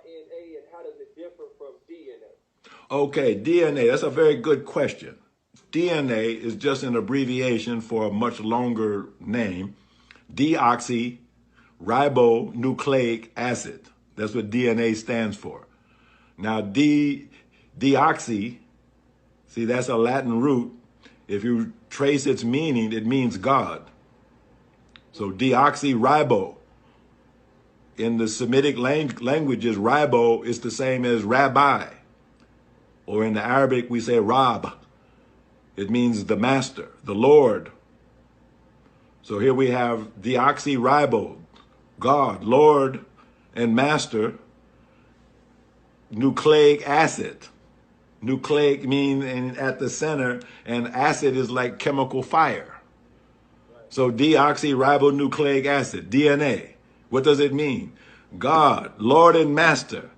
RNA, and how does it differ from DNA? Okay, DNA, that's a very good question. DNA is just an abbreviation for a much longer name, deoxyribonucleic acid. That's what DNA stands for. Now, deoxy, see, that's a Latin root. If you trace its meaning, it means God. So deoxyribo. In the Semitic languages, ribo is the same as rabbi. Or in the Arabic, we say Rab. It means the master, the Lord. So here we have deoxyribo, God, Lord, and master, nucleic acid. Nucleic means at the center, and acid is like chemical fire. So deoxyribonucleic acid, DNA. What does it mean? God, Lord and Master,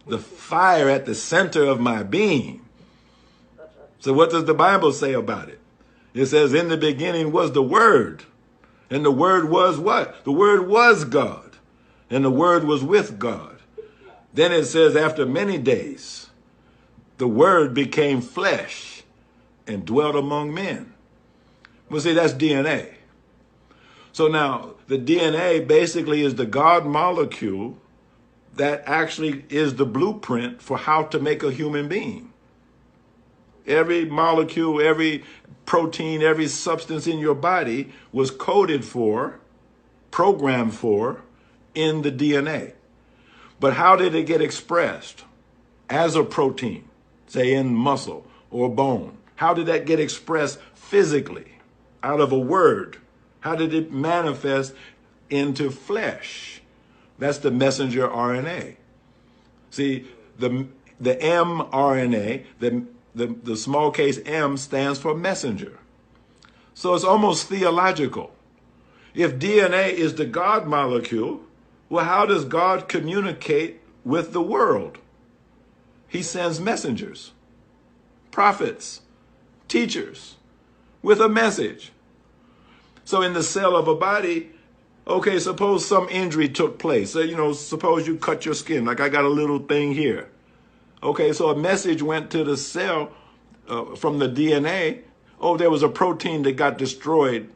the fire at the center of my being. So what does the Bible say about it? It says, in the beginning was the Word. And the Word was what? The Word was God. And the Word was with God. Then it says, after many days, the Word became flesh and dwelt among men. Well, see, that's DNA. So now, the DNA basically is the God molecule that actually is the blueprint for how to make a human being. Every molecule, every protein, every substance in your body was coded for, programmed for, in the DNA. But how did it get expressed as a protein, say in muscle or bone? How did that get expressed physically out of a word? How did it manifest into flesh? That's the messenger RNA. See, the mRNA, the small case m stands for messenger. So it's almost theological. If DNA is the God molecule, well, how does God communicate with the world? He sends messengers, prophets, teachers with a message. So in the cell of a body, okay, suppose some injury took place. So, suppose you cut your skin, like I got a little thing here. Okay, so a message went to the cell from the DNA. Oh, there was a protein that got destroyed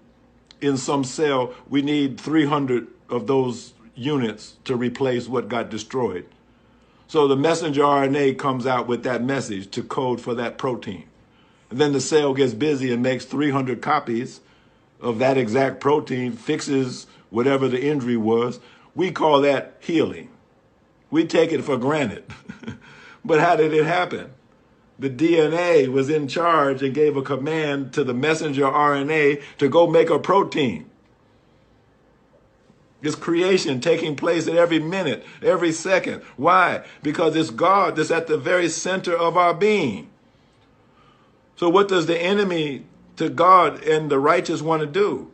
in some cell. We need 300 of those units to replace what got destroyed. So the messenger RNA comes out with that message to code for that protein. And then the cell gets busy and makes 300 copies of that exact protein, fixes whatever the injury was. We call that healing. We take it for granted. But how did it happen? The DNA was in charge and gave a command to the messenger RNA to go make a protein. It's creation taking place at every minute, every second. Why? Because it's God that's at the very center of our being. So what does the enemy to God and the righteous want to do?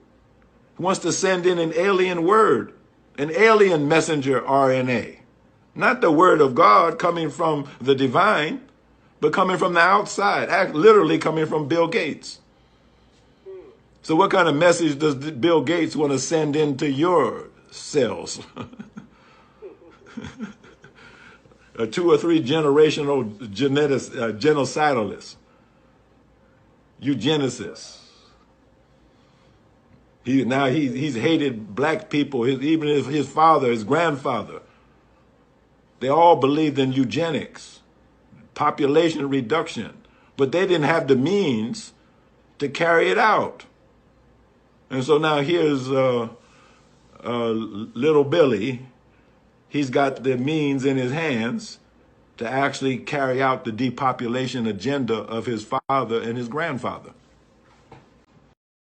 He wants to send in an alien word, an alien messenger RNA. Not the word of God coming from the divine, but coming from the outside, literally coming from Bill Gates. So what kind of message does Bill Gates want to send into your cells? A 2 or 3 generational genocidalists, eugenicists. He's hated black people, even his father, his grandfather. They all believed in eugenics, population reduction, but they didn't have the means to carry it out. And so now here's little Billy. He's got the means in his hands to actually carry out the depopulation agenda of his father and his grandfather.